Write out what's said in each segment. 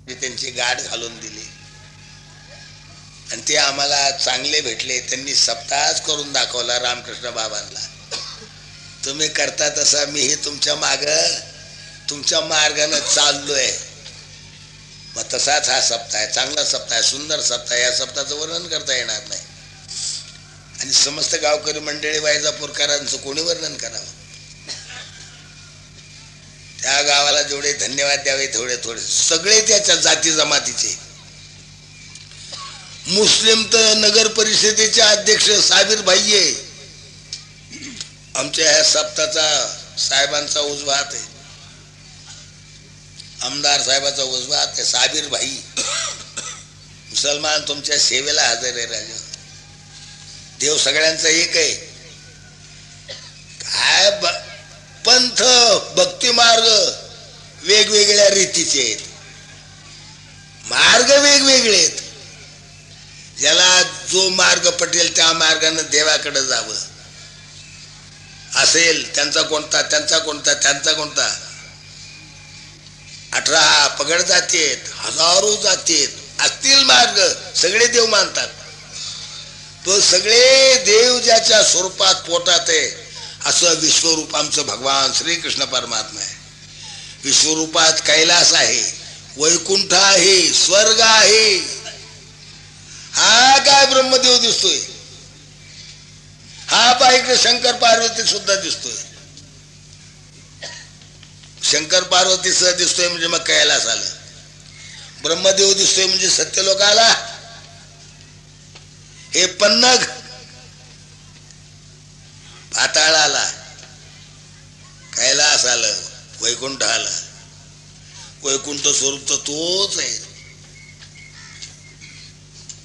त्यांची गाठ घालून दिली आणि ते आम्हाला चांगले भेटले. त्यांनी सप्ताहच करून दाखवला रामकृष्ण बाबांना. तुम्ही करता तसा मीही तुमच्या तुमच्या मार्गाने चाललोय. मग तसाच हा सप्ताह आहे, चांगला सप्ताह आहे, सुंदर सप्ताह. या सप्ताहाचं वर्णन करता येणार नाही. आणि समस्त गावकरी मंडळी वैजापूरकरांचं कोणी वर्णन करावं. त्या गावाला जेवढे धन्यवाद द्यावे थोडे थोडे. सगळे त्याच्या जाती जमातीचे. मुस्लिम तर नगर परिषदेचे अध्यक्ष साबीर भाई आहे. आमच्या ह्या सप्ताहाचा साहेबांचा उजवा हात आहे, आमदार साहेबाचा उजवा हात आहे साबीर भाई. मुसलमान तुमच्या सेवेला हजर आहे राजा. देव सगळ्यांचा एक आहे. काय पंथ भक्ती मार्ग वेगवेगळ्या रीतीचे आहेत, मार्ग वेगवेगळे आहेत. ज्याला जो मार्ग पटेल त्या मार्गाने देवाकडे जावं असेल. त्यांचा कोणता, त्यांचा कोणता, त्यांचा कोणता. 18 पगड जाती आहेत, हजारो जाती आहेत, असतील मार्ग. सगळे देव मानतात. तो सगळे देव ज्याच्या स्वरूपात पोटात आहे असं विश्वरूप आमचं भगवान श्रीकृष्ण परमात्मा आहे. विश्वरूपात कैलास आहे, वैकुंठ आहे, स्वर्ग आहे. हा काय ब्रह्मदेव दिसतोय, हा पाहिजे शंकर पार्वती सुद्धा दिसतोय. शंकर पार्वती सह दिसतोय म्हणजे मग कैलास आलं. ब्रह्मदेव दिसतोय म्हणजे सत्यलोक आला. हे पन्नग पाताळ आला, कैलास आलं, वैकुंठ आला. वैकुंठ स्वरूप तर तोच आहे,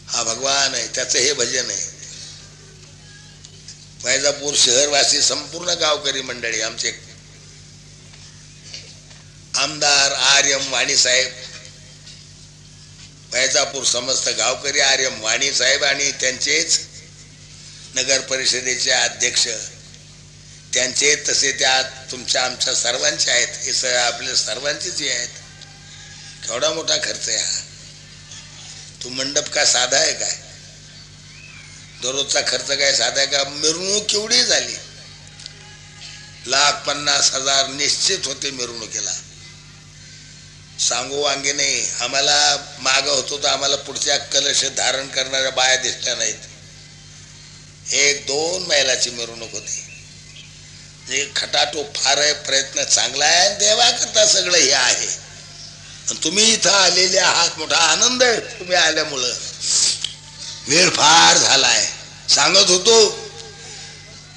हा भगवान आहे. त्याचं हे भजन आहे. वैजापूर शहरवासी संपूर्ण गावकरी मंडळी, आमचे आमदार आर्यम वाणी साहेब, वैजापूर समस्त गावकरी आर्यम वाणी साहेब आणि त्यांचेच नगर परिषदेचे अध्यक्ष, त्यांचे तसे त्या तुमच्या आमच्या सर्वांचे आहेत. हे आपले सर्वांचेच आहेत. केवढा मोठा खर्च आहे हा. तो मंडप का साधा आहे काय? दररोजचा खर्च काय साधा आहे का? मिरवणूक केवढी झाली, 1,50,000 निश्चित होते मिरवणुकीला. सांगू वांगे नाही. आम्हाला माग होतो तर आम्हाला पुढच्या कलश धारण करणाऱ्या बाया दिसल्या नाहीत. 1-2 मैलाची मिरवणूक होती. खटाटो फार आहे, प्रयत्न चांगला आहे, देवा करता सगळं हे आहे. तुम्ही इथं आलेले आहात, मोठा आनंद आहे तुम्ही आल्यामुळं. वेळ फार झालाय. सांगत होतो,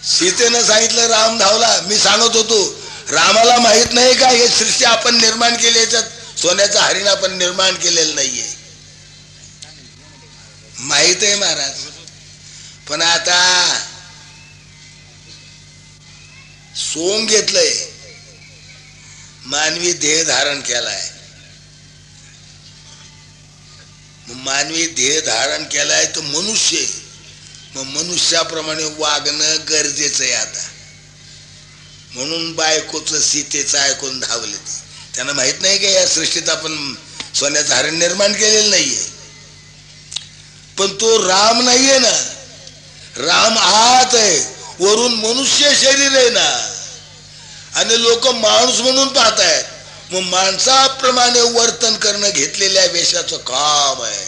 सीतेनं सांगितलं राम धावला. मी सांगत होतो रामाला माहित नाही का हे सृष्टी आपण निर्माण केली, याच्यात सोन्याचा हरिण आपण निर्माण केलेलं नाहीये. माहित आहे महाराज, पण आता सोंग घेतलंय, मानवी देह धारण केलाय. मानवी देह धारण केलाय तर मनुष्य, मग मनुष्याप्रमाणे वागणं गरजेचं आहे आता. म्हणून बायकोचं सीतेचं ऐकून धावले ते. त्यांना माहित नाही का या सृष्टीत आपण सोन्याचं हरण निर्माण केलेलं नाहीये. पण तो राम नाहीये ना, राम आत आहे, वरून मनुष्य शरीर आहे ना. आणि लोक माणूस म्हणून पाहतायत. मग माणसाप्रमाणे वर्तन करणं घेतलेल्या वेशाचं काम आहे.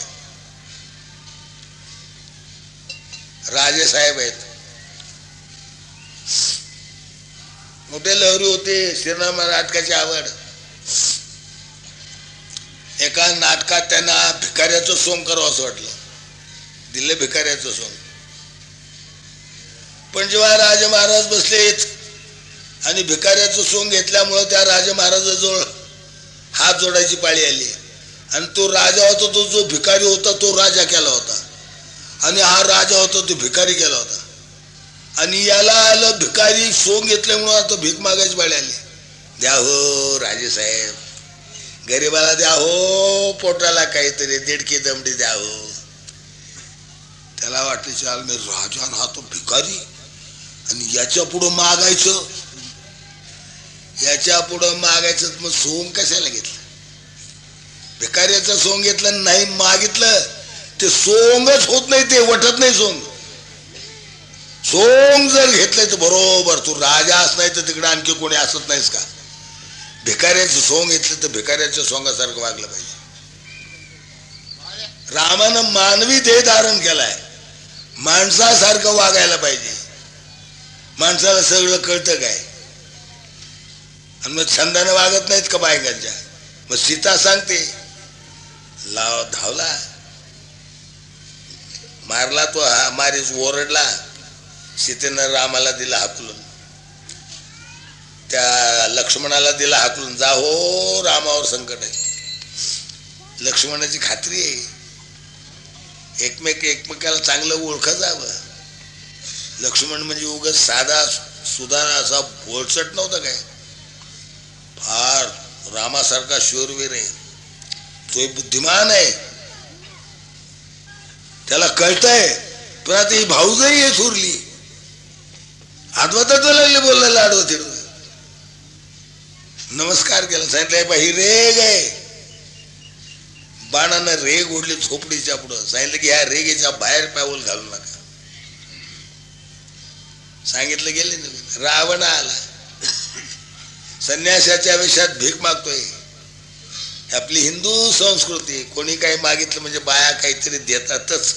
राजेसाहेब आहेत, मोठे लहरी होते, श्रीराम नाटकाची आवड. एका नाटकात त्यांना भिकाऱ्याचं सोंग करावं असं वाटलं, दिलं भिकाऱ्याचं सोंग. पण जेव्हा राजे महाराज बसलेत आणि भिकाऱ्याचं सोंग घेतल्यामुळं त्या राजे महाराजाजवळ हात जोडायची पाळी आली. आणि तो राजा होता, तो जो भिकारी होता तो राजा केला होता, आणि हा राजा होता तो भिकारी केला होता. आणि याला आलं भिकारी सोंग घेतल्यामुळं आता भीक मागायची पाळी आली. द्या हो राजेसाहेब, गरीबाला द्या हो, पोटाला काहीतरी दिडकी दमडी द्या हो. त्याला वाटलं चाल मी राजा हा तो भिकारी, आणि याच्या पुढं मागायचं, याच्या पुढं मागायचं, मग सोंग कशाला घेतलं. भिकाऱ्याचं सोंग घेतलं नाही मागितलं ते सोंगच होत नाही, ते वटत नाही सोंग. सोंग जर घेतलंय तर बरोबर तू राजा असं नाही तर तिकडे आणखी कोणी असत नाहीस का. भिकाऱ्याचं सोंग घेतलं तर भिकाऱ्याच्या सोंगासारखं वागलं पाहिजे. रामानं मानवी देह धारण केलाय, माणसासारखं वागायला पाहिजे. माणसाला सगळं कळतं काय, आणि मग छंदाने वागत नाहीत का बायकांच्या. मग सीता सांगते लाव धावला, मारला तो, हा मारीच ओरडला. सीतेनं रामाला दिला हाकलून, त्या लक्ष्मणाला दिला हाकलून, जा हो रामावर संकट आहे. लक्ष्मणाची खात्री आहे, एकमेकाला चांगलं ओळखत जावं. लक्ष्मण म्हणजे उगाच साधा सुधारा असा बोलचट नव्हता काय, फार रामासारखा शूरवीर आहे. तो बुद्धिमान आहे, त्याला कळतंय. पण आता ही भाऊजाई आहे थोरली, हातवातात लागले बोलायला आडवं तिडवं. नमस्कार केला, सांगितलं बा ही रेग आहे. बाणानं रेग ओढली झोपडीच्या पुढं. सांगितलं की ह्या रेगेच्या बाहेर पाऊल घालू नका. सांगितलं गेले ना. रावण आला, संन्यासाच्या वेशात भीक मागतोय. आपली हिंदू संस्कृती, कोणी काही मागितलं म्हणजे बाया काहीतरी देतातच.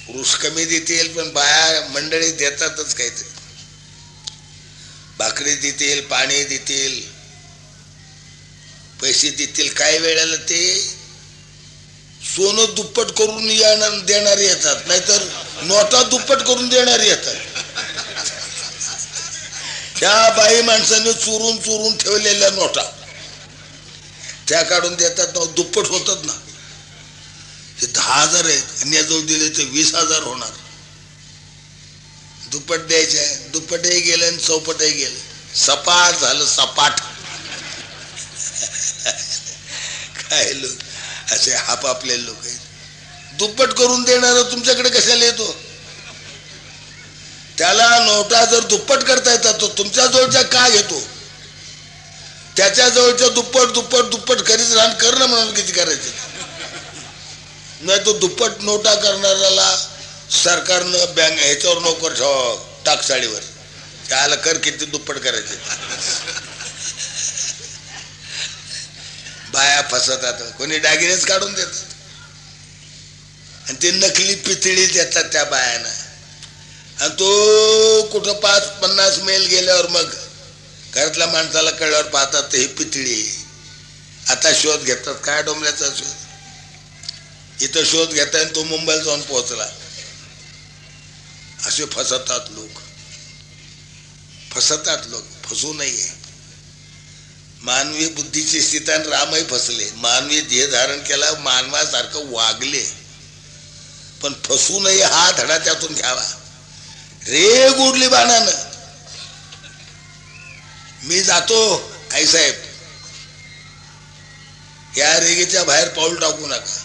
पुरुष कमी देतील पण बाया मंडळी देतातच काहीतरी. भाकरी देतील, पाणी देतील, पैसे देतील. काही वेळेला ते सोनं दुप्पट करून देणारे येतात, नाहीतर नोटा दुप्पट करून देणारे येतात. त्या बाई माणसाने चुरून चुरून ठेवलेल्या नोटा त्या काढून देतात, दुप्पट होतात ना. हे 10,000 आहेत आणि याजवळ दिले तर 20,000 होणार. दुप्पट द्यायचे, दुप्पटही गेले आणि चौपटही गेले. सपाट झालं, सपाट. काय लोक असे हापापले लोक आहेत. दुप्पट करून देणार तुमच्याकडे कशाला येतो. त्याला नोटा जर दुप्पट करता येतात तो तुमच्या जवळच्या का घेतो. त्याच्या जवळच्या दुप्पट दुप्पट दुप्पट करीत राहण करणं म्हणून किती करायचे. नाही तो दुप्पट नोटा करणाऱ्याला सरकारनं बँक ह्याच्यावर नोकर ठेवा, टाकसाळीवर. त्याला कर किती दुप्पट करायचे. बाया फसतात, कोणी दागिनेच काढून देतात आणि ते नकली पितळी देतात त्या बायांना. आणि तो कुठं 5-50 मैल गेल्यावर मग घरातल्या माणसाला कळल्यावर पाहतात तर ही पितळी. आता शोध घेतात, काय डोंबल्याचा शोध. इथं शोध घेताय तो मुंबईला जाऊन पोहोचला. असे फसतात लोक, फसतात लोक. फसू नये. मानवी बुद्धीची स्थिती. रामही फसले, मानवी देह धारण केला, मानवासारखं वागले, पण फसू नये हा धडा त्यातून घ्यावा. रेग उडली बाणानं. मी जातो आईसाहेब, या रेगेच्या बाहेर पाऊल टाकू नका.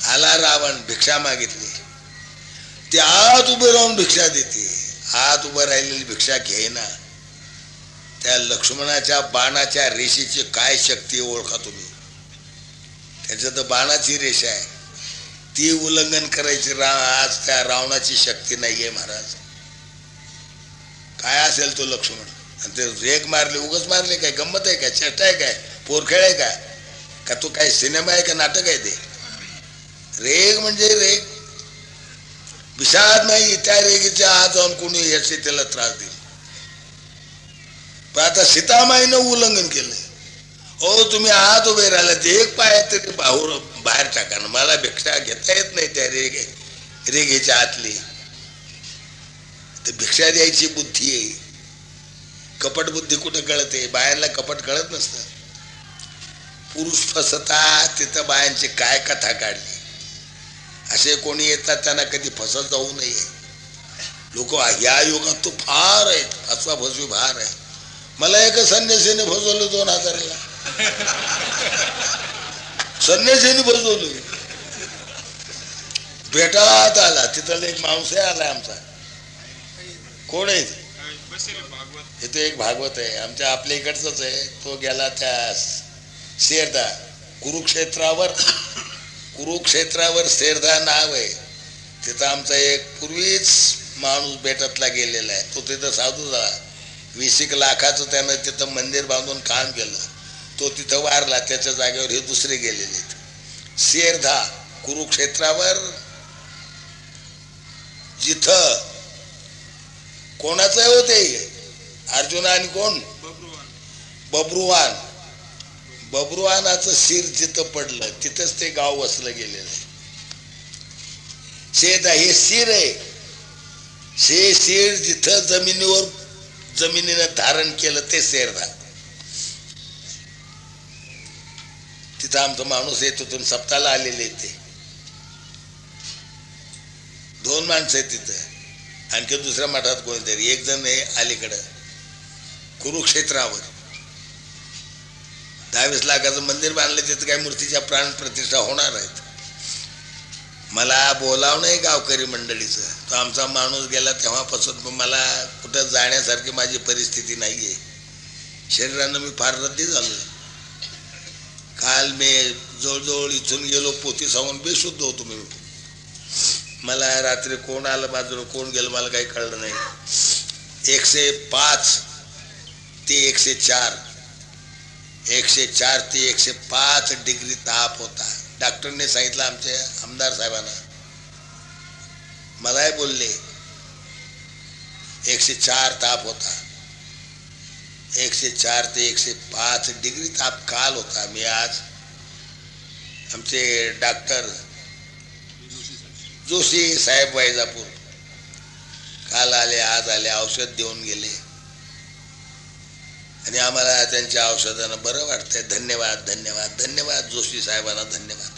आला रावण, भिक्षा मागितली. ते आत उभे राहून भिक्षा देते. आत उभं राहिलेली भिक्षा घेईना. त्या लक्ष्मणाच्या बाणाच्या रेषेची काय शक्ती ओळखा तुम्ही. त्याच्या तर बाणाची रेषा आहे, ती उल्लंघन करायची आज त्या रावणाची शक्ती नाहीये महाराज. काय असेल तो लक्ष्मण. आणि ते रेग मारले, उगच मारले काय, गंमत आहे काय, चेष्टा आहे काय, पोरखेळ आहे काय, का तो काय सिनेमा आहे का नाटक आहे. ते रेग म्हणजे रेग, विषाद नाही. त्या रेगीच्या आत जाऊन कोणी याचे त्याला त्रास देईल. पण आता सीतामाईनं उल्लंघन केलंय. ओ तुम्ही आत उभे राहिला, ते एक पाय तरी बाहेर टाका ना, मला भिक्षा घेता येत नाही त्या रेगेच्या आतली. तर भिक्षा द्यायची बुद्धी आहे. कपट बुद्धी कुठं कळते. बायांना कपट कळत नसतं. पुरुष फसतात तिथं बायांची काय कथा काढली. असे कोणी येतात त्यांना कधी फसत जाऊ नये. लोक या युगात तो फार आहेत, फसवा फसवी फार आहे. मला एका संन्यासीने फसवलं 2000ला. संन्यासीने फसवलं. भेटात आला, तिथला एक माणूस आलाय आमचा. कोण आहे ते तिथे एक भागवत आहे आमच्या आपल्या इकडचंच आहे, तो गेला त्या शेरदा कुरुक्षेत्रावर शेरदा नाव आहे. तिथं आमचा एक पूर्वीच माणूस बेटातला गेलेला आहे, तो तिथं साधू झाला. 20 लाखाचं त्यानं तिथं मंदिर बांधून काम केलं. तो तिथं वारला, त्याच्या जागेवर हे दुसरे गेलेले. शेरधा कुरुक्षेत्रावर जिथं कोणाचं होते अर्जुन आणि कोण बब्रुवानाचं शिर जिथं पडलं तिथंच ते गाव वसलं गेलेलं आहे. शेरधा हे शिर आहे. शिर जिथं जमिनीनं धारण केलं ते शेरधा. तिथं आमचा माणूस आहे, तिथून सप्ताला आलेले ते 2 माणसं आहेत तिथं. आणखी दुसऱ्या मठात कोणीतरी एक जण आहे अलीकडं कुरुक्षेत्रावर 10-20 लाखाचं मंदिर बांधलं. तिथं काही मूर्तीच्या प्राण प्रतिष्ठा होणार आहेत. मला बोलावं नाही गावकरी मंडळीचं. तो आमचा माणूस गेला तेव्हापासून मला कुठं जाण्यासारखी माझी परिस्थिती नाहीये. शरीरानं मी फार रद्दी झालो. काल मी जवळजवळ इथून गेलो पोती सांगून बेशुद्ध होतो मी. मला रात्री कोण आलं बाजूला कोण गेलं मला काही कळलं नाही. 105 ते 104 ते 105 डिग्री ताप होता. डॉक्टरने सांगितलं आमच्या आमदार साहेबांना, मलाही बोलले 104 ताप होता. 104 ते 105 डिग्री ताप काल होता. मी आज आमचे डॉक्टर जोशी साहेब वैजापूर काल आले, आज आले, औषध देऊन गेले आणि आम्हाला त्यांच्या औषधानं बरं वाटतंय. धन्यवाद धन्यवाद धन्यवाद जोशी साहेबांना धन्यवाद.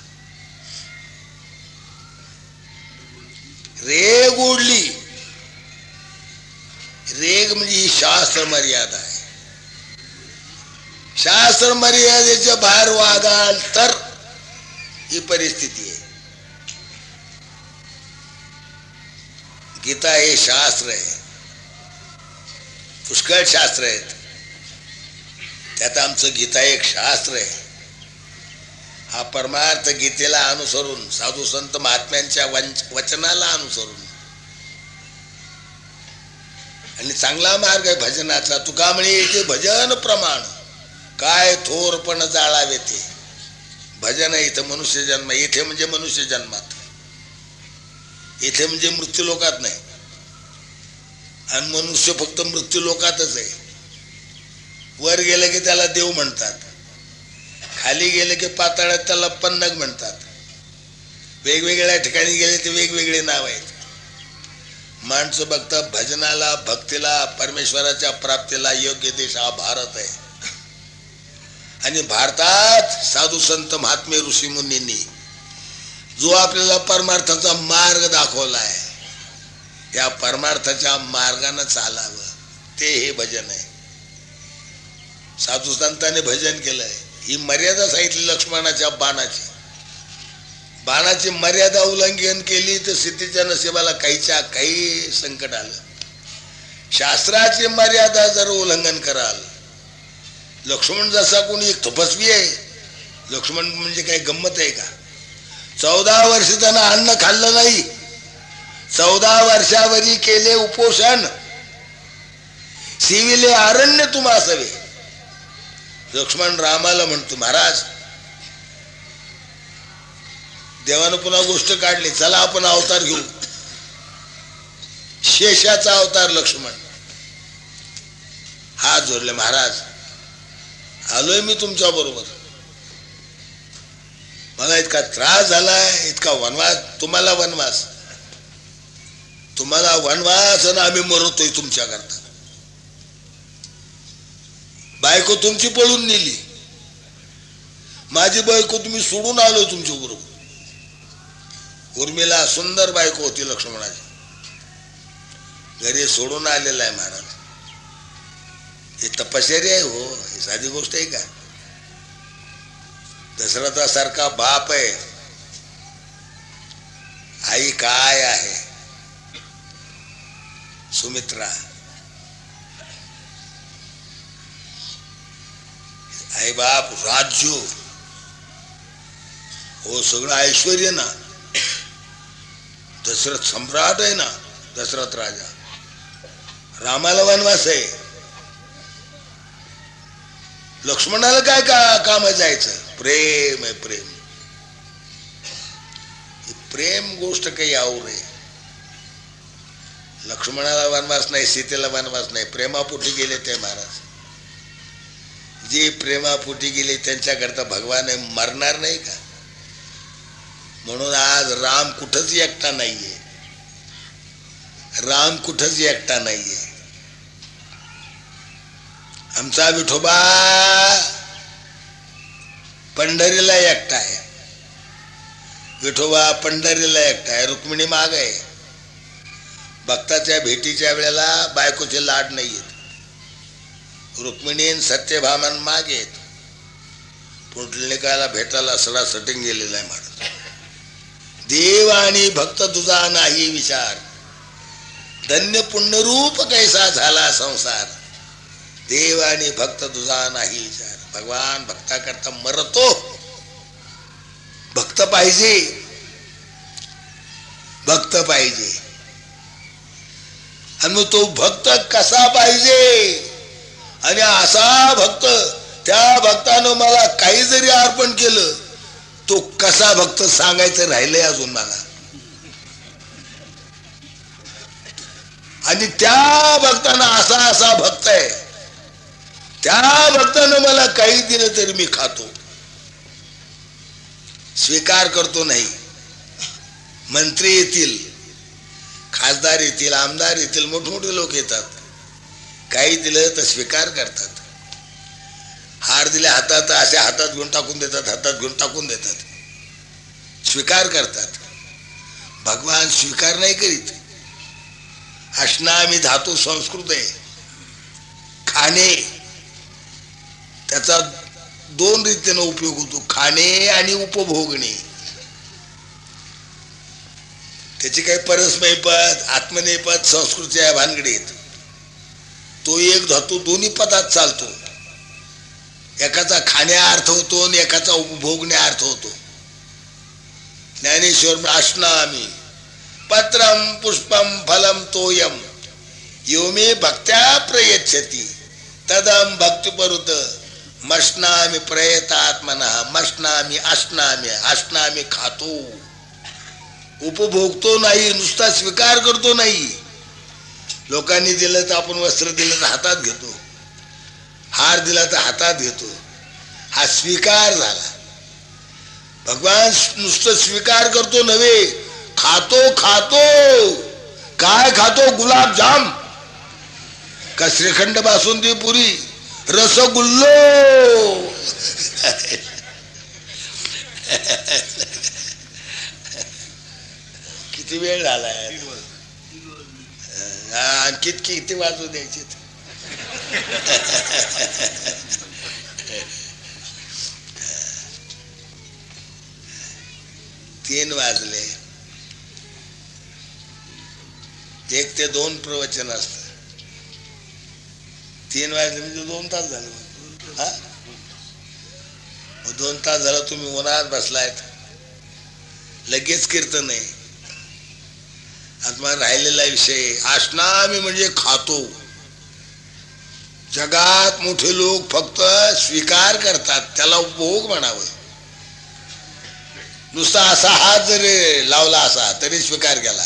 रेग उडली. रेग म्हणजे ही शास्त्र मर्यादा आहे. शास्त्र मर्यादेच्या बाहेर वागाल तर ही परिस्थिती आहे. गीता हे शास्त्र आहे, पुष्कळ शास्त्र आहेत, त्यात आमचं गीता एक शास्त्र आहे. हा परमार्थ गीतेला अनुसरून साधू संत महात्म्यांच्या वचनाला अनुसरून आणि चांगला मार्ग आहे भजनाचा. तुका म्हणे येते भजन प्रमाण काय थोरपण जाळावे ते. भजन आहे इथं मनुष्य जन्म. इथे म्हणजे मनुष्य जन्मात, इथे म्हणजे मृत्यू लोकात नाही. आणि मनुष्य फक्त मृत्यू लोकातच आहे. वर गेलं की त्याला देव म्हणतात, खाली गेले की पाताळात त्याला पन्नग म्हणतात. वेगवेगळ्या ठिकाणी गेले ते वेगवेगळे नाव आहेत. माणसं बघतात भजनाला, भक्तीला, परमेश्वराच्या प्राप्तीला योग्य देश हा भारत आहे. आणि भारतात साधू संत महात्मे ऋषी मुनींनी जो आपल्याला परमार्थाचा मार्ग दाखवलाय, त्या परमार्थाच्या मार्गानं चालावं ते हे भजन आहे. साधू संतांनी भजन केलंय. ही मर्यादा सांगितली लक्ष्मणाच्या बाणाची मर्यादा उल्लंघन केली तर सीतेच्या नशिबाला काही संकट आलं. शास्त्राची मर्यादा जर उल्लंघन कराल, लक्ष्मण जसा कोणी एक तपस्वी आहे. लक्ष्मण म्हणजे काही गंमत आहे का? 14 वर्ष त्यानं अन्न खाल्लं नाही. 14 वर्षावरी केले उपोषण, शिविले अरण्य तुम्हा असावे. लक्ष्मण रामाला म्हणतो, महाराज देवानं पुन्हा गोष्ट काढली, चला आपण अवतार घेऊ. शेषाचा अवतार लक्ष्मण. हात जोडले, महाराज आलोय मी तुमच्या बरोबर. मला इतका त्रास झालाय, इतका वनवास, तुम्हाला वनवास आणि आम्ही मरतोय तुमच्या करता. बायको तुमची पळून नेली, माझी बायको तुम्ही सोडून आलो तुमच्या बरोबर. उर्मिला सुंदर बायको होती लक्ष्मणाची, घरी सोडून आलेला आहे महाराज. हे तपश्चर्या आहे हो, ही साधी गोष्ट आहे का? दशरथासारखा बाप आहे, आई काय आहे, सुमित्रा आई बाप राज्य हो सगळं ऐश्वर्य ना, दशरथ सम्राट आहे ना, दशरथ राजा. रामाला वनवास आहे, लक्ष्मणाला काय काम जायचं, प्रेम आहे प्रेम. प्रेम गोष्ट काही आवर आहे. लक्ष्मणाला वनवास नाही, सीतेला वनवास नाही, प्रेमापोटी गेले ते महाराज. जे प्रेमापोटी गेले त्यांच्याकरता भगवान मरणार नाही का? म्हणून आज राम कुठंच एकटा नाहीये, राम कुठंच एकटा नाहीये. आमचा विठोबा पंढरीला एकटा आहे, विठोबा पंढरीला एकटा आहे, रुक्मिणी माग आहे. भक्ताच्या भेटीच्या वेळेला बायकोचे लाड नाहीयेत, रुक्मिणी सत्यभामन मागे आहेत. पुंडलिकाला भेटायला सडा सटिंग गेलेला आहे महाराज. देव आणि भक्त तुझा नाही विचार, धन्य पुण्यरूप कैसा झाला संसार. देव आणि भक्त तुझा नाही विचार. भगवान भक्ताकरता मरतो. भक्त पाहिजे, भक्त पाहिजे. आणि मग तो भक्त कसा पाहिजे, आणि असा भक्त, त्या भक्तानं मला काही जरी अर्पण केलं, तो कसा भक्त सांगायचं राहिलंय अजून मला. आणि त्या भक्तानं असा भक्त आहे, त्या भक्तानं मला काही दिलं तरी मी खातो, स्वीकार करतो नाही. मंत्री येतील, खासदार येतील, आमदार येतील, मोठमोठे लोक येतात, काही दिलं तर स्वीकार करतात. हार दिले हातात, असे हातात घेऊन टाकून देतात, हातात घेऊन टाकून देतात, स्वीकार करतात. भगवान स्वीकार नाही करीत. अष्टामी धातू संस्कृत आहे. खाणे, त्याचा दोन रीतीने उपयोग होतो, खाणे आणि उपभोगणे. त्याची काही परस्मैपद आत्मनेपद संस्कृतीच्या भानगडीत. तो एक धातू दोन्ही पदात चालतो. एकाचा खाण्या अर्थ होतो आणि एकाचा उपभोगण्या अर्थ होतो. ज्ञानेश्वर अष्टामी पत्रम पुष्पम फलम तोयम यो मे भक्त्या प्रयच्छति तदम भक्तिपरुत मष्णामी प्रयतात्मनः. मष्णामी अष्टामी, अष्टामी खातो, उपभोगतो नाही, नुसता स्वीकार करतो नाही. लोकांनी दिलं तर आपण वस्त्र दिलं तर हातात घेतो, हार दिला तर हातात घेतो, हा स्वीकार झाला. भगवान नुसतं स्वीकार करतो नव्हे, खातो. खातो काय खातो? गुलाबजाम का श्रीखंड बासुंदी पुरी रसगुल्लो. किती वेळ झालाय? आणखी किती वाजू द्यायचे? 3 वाजले. 1 ते 2 प्रवचन असत. 3 वाजले म्हणजे 2 तास झाले. 2 तास झालं तुम्ही उन्हात बसलायत, लगेच कीर्तन आहे. आत्मा राहिलेला विषय अष्टामी म्हणजे खातो. जगात मोठे लोक फक्त स्वीकार करतात, त्याला उपभोग म्हणावं. नुसता असा हात जरी लावला असा तरी स्वीकार केला,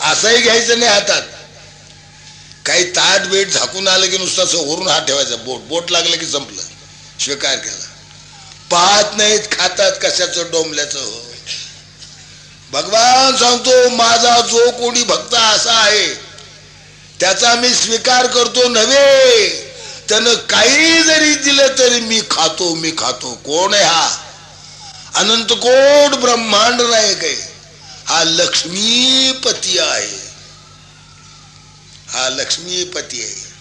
असंही घ्यायचं नाही हातात. काही ताट बेट झाकून आलं की नुसतं असं वरून हात ठेवायचा, बोट लागलं की संपलं, स्वीकार केला. पाहत नाहीत, खातात कशाचं डोंबल्याचं. हो, भगवान सांगतो माझा जो कोणी भक्त असा आहे त्याचा मी स्वीकार करतो नव्हे, त्यानं काही जरी दिलं तरी मी खातो, मी खातो. कोण आहे हा? अनंत कोट ब्रह्मांड नायक आहे. हा लक्ष्मीपती आहे, हा लक्ष्मीपती आहे.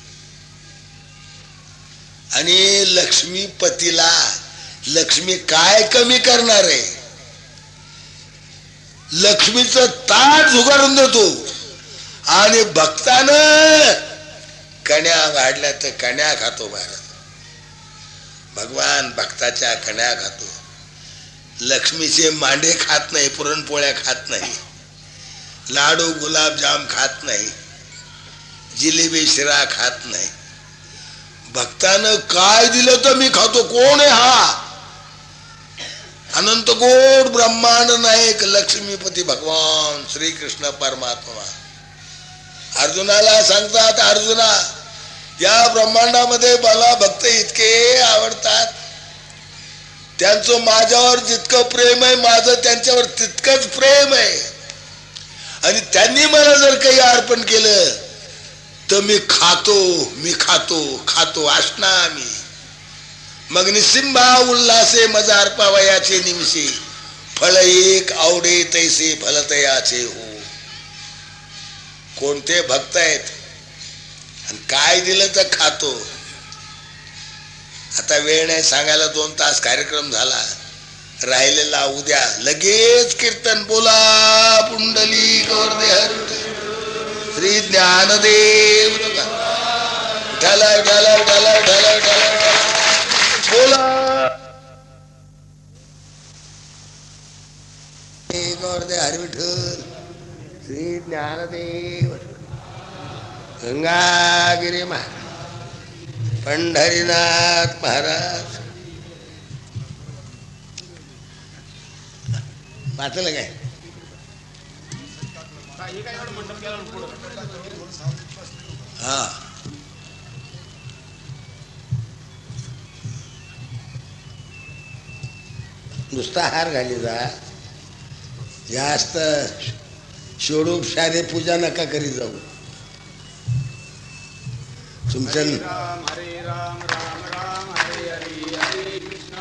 आणि लक्ष्मीपतीला लक्ष्मी काय कमी करणार आहे? लक्ष्मीचं ताट झुगारून देतो. आणि भक्तानं कण्या वाढल्या तर कण्या खातो महाराज. भगवान भक्ताच्या कण्या खातो, लक्ष्मीचे मांडे खात नाही, पुरणपोळ्या खात नाही, लाडू गुलाबजाम खात नाही, जिलेबी शिरा खात नाही. भक्तानं काय दिलं तर मी खातो. कोण आहे हा? अनंत कोट ब्रह्मांड नायक लक्ष्मीपती भगवान श्रीकृष्ण परमात्मा अर्जुनाला सांगतात, अर्जुना या ब्रह्मांडामध्ये मला भक्त इतके आवडतात, त्यांचं माझ्यावर जितकं प्रेम आहे माझं त्यांच्यावर तितकंच प्रेम आहे, आणि त्यांनी मला जर काही अर्पण केलं तर मी खातो, मी खातो खातो असना मी. मग निसिंबा उल्हासे मजा अर्पावयाचे निमिषे, फळ एक आवडे तैसे फलतयाचे हो. कोणते भक्त आहेत आणि काय दिलं तर खातो. आता वेळ नाही सांगायला, 2 तास कार्यक्रम झाला, राहिलेला उद्या लगेच कीर्तन. बोला पुंडलिक श्री ज्ञानदेव ढाला ढाला ढाला ढाला ढाला बोला हरी विठ्ठल श्री ज्ञानदेव गंगागिरी महाराज पंढरीनाथ महाराज. वाचलं काय? हा नुसता हार घाली जा, जास्त षोडूप शारे पूजा नका करी जाऊ. तुमच्या हरे राम राम राम हरे हरे, हरे कृष्ण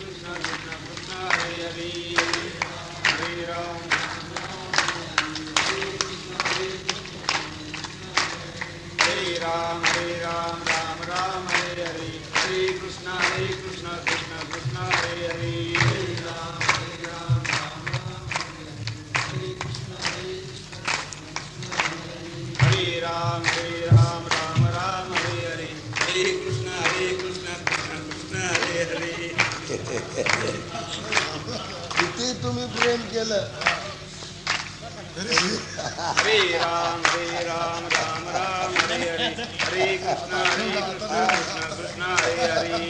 कृष्ण कृष्ण हरे हरे, हरे राम राम राम हरे हरे, हरे कृष्ण कृष्ण कृष्ण हरे हरे, हरे राम राम राम हरे हरे, हरे कृष्ण कृष्ण कृष्ण हरे हरे. किती तुम्ही प्रेम केलं. हरे राम राम राम हरे हरे, हरे कृष्ण कृष्ण कृष्ण हरे हरे,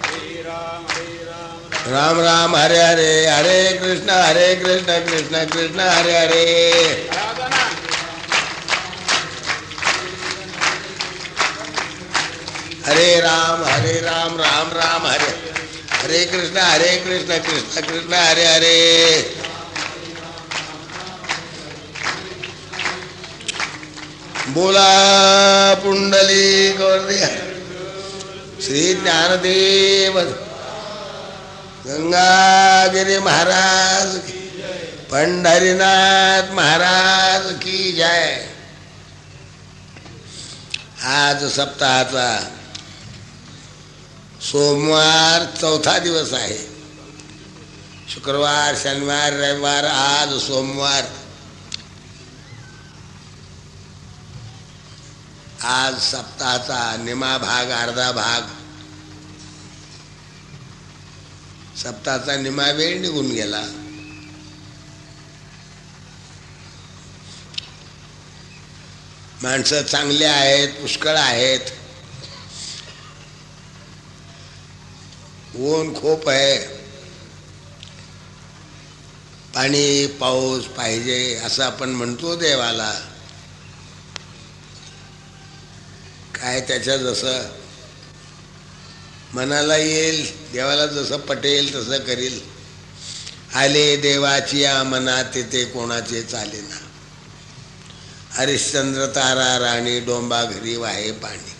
हरे राम राम राम हरे हरे, हरे कृष्ण कृष्ण कृष्ण हरे हरे. हरे राम राम राम हरे हरे कृष्ण कृष्ण कृष्ण हरे हरे. बोला पुंडलिक श्री ज्ञानदेव गंगागिरी महाराज की, पंढरीनाथ महाराज की जय. आज सप्ताहाचा सोमवार 4था दिवस आहे. शुक्रवार शनिवार रविवार, आज सोमवार. आज सप्ताहाचा निमा भाग, अर्धा भाग. सप्ताहाचा निमा वेळ निघून गेला. माणसं चांगले आहेत, पुष्कळ आहेत. ऊन खूप आहे, पाणी पाऊस पाहिजे असं आपण म्हणतो देवाला. काय त्याच्या जसं मनाला येईल, देवाला जसं पटेल तसं करील. आले देवाची या मनात ते कोणाचे चालेना. हरिश्चंद्र तारा राणी, डोंबा घरी वाहे पाणी.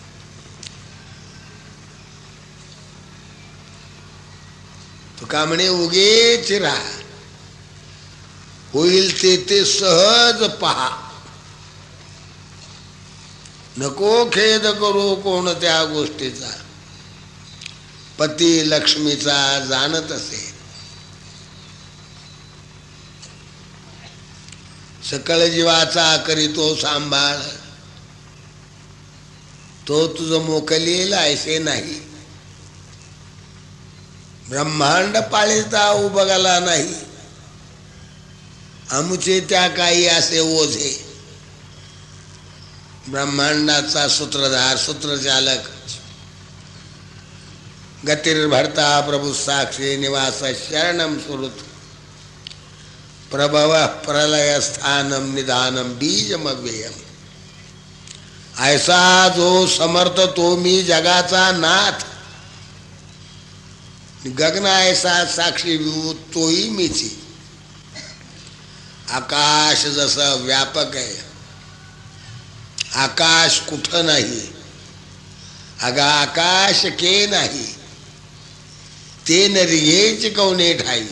तुका म्हणे उगेच राहा, होईल ते सहज पहा. नको खेद करू कोणत्या गोष्टीचा, पती लक्ष्मीचा जाणत असे. सकळ जीवाचा करीतो सांभाळ, तो तुझं मोकलील ऐसे नाही. ब्रह्मांड पाळीता उबगला नाही, आमुचे त्या काही असे ओझे. ब्रह्मांडाचा सूत्रधार सूत्रचालक, गतिर्भर्ता प्रभु साक्षी निवास शरणम सुहृत, प्रभव प्रलय स्थानम निधानम बीजमव्ययम. ऐसा जो समर्थ तो मी जगाचा नाथ, गगन ऐसा साक्षी विभू तोही मीची. आकाश जसं व्यापक आहे, आकाश कुठं नाही, अगा आकाश के नाही, ते नरियेच कवने ठाई.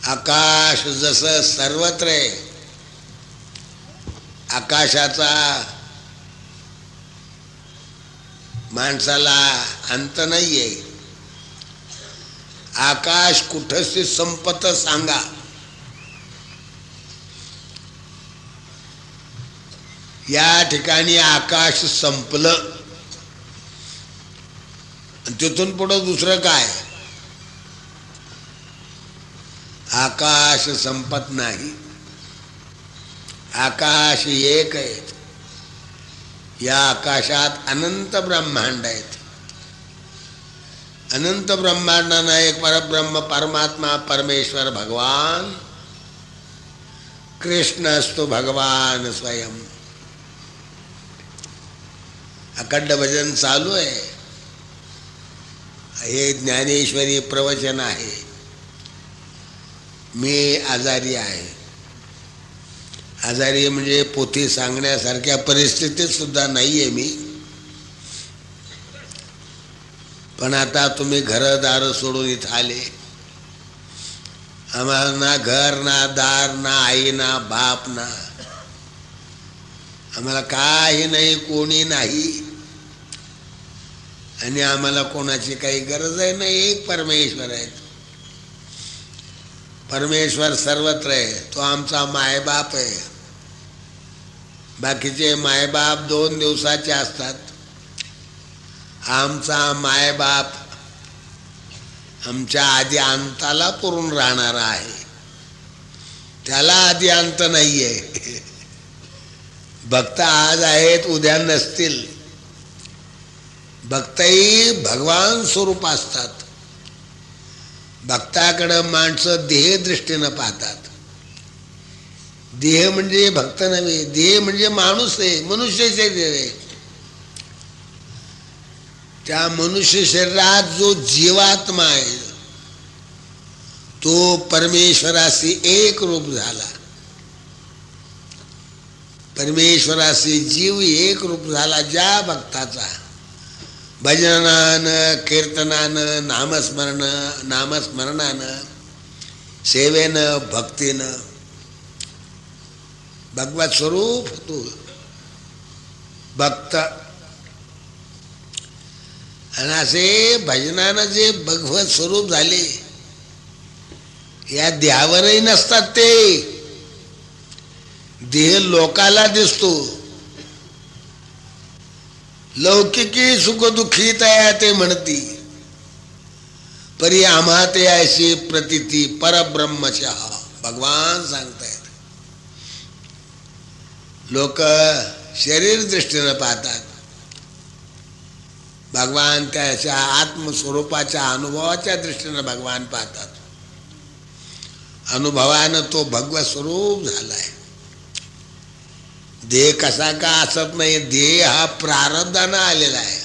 आकाश जसं सर्वत्र आहे, आकाशाचा माणसाला अंत नाहीये. आकाश कुठंच संपत सांगा. या ठिकाणी आकाश संपलं, तिथून पुढं दुसरं काय? आकाश संपत नाही. आकाश एक आहे. या आकाशात अनंत ब्रह्मांड आहेत. अनंत ब्रह्मांडानं एक परब्रह्म परमात्मा परमेश्वर भगवान कृष्ण असतो, भगवान स्वयं. अखंड भजन चालू आहे. हे ज्ञानेश्वरी प्रवचन आहे. मी आजारी आहे. आजारी म्हणजे पोथी सांगण्यासारख्या परिस्थितीत सुद्धा नाहीये मी. पण आता तुम्ही घरदार सोडून इथं आले. आम्हाला ना घर ना दार ना आई ना बाप ना, आम्हाला काही नाही, कोणी नाही. आणि आम्हाला कोणाची काही गरज आहे नाही. एक परमेश्वर आहे. परमेश्वर सर्वत्र आहे. तो आमचा मायबाप आहे. बाकीचे मायबाप 2 दिवसाचे असतात. आमचा मायबाप आमच्या आधी अंताला पुरून राहणारा आहे. त्याला आधी अंत नाहीये. भक्त आज आहेत, उद्या नसतील. भक्तही भगवान स्वरूप असतात. भक्ताकडं माणसं देह दृष्टीनं पाहतात. देह म्हणजे भक्त नव्हे, देह म्हणजे माणूस आहे, मनुष्य शरीर आहे. त्या मनुष्य शरीरात जो जीवात्मा आहे तो परमेश्वराशी एक रूप झाला. परमेश्वराशी जीव एक रूप झाला. ज्या भक्ताचा भजनानं, कीर्तनानं, नामस्मरणानं, सेवेनं, भक्तीनं भगवत स्वरूप तू भक्त. आणि असे भजनानं जे भगवत स्वरूप झाले, या देहावरही नसतात. ते देह लोकाला दिसतो. लौकिकी सुखदुःखी तया ते म्हणती, परी आम्हा ते ऐशी प्रतिती परब्रह्मच्या. भगवान सांगतायत. लोक शरीर दृष्टीनं पाहतात. भगवान त्याच्या आत्मस्वरूपाच्या अनुभवाच्या दृष्टीनं भगवान पाहतात. अनुभवानं तो भगवत स्वरूप झालाय. देह कसा का असत नाही. देह हा प्रारब्धानं आलेला आहे.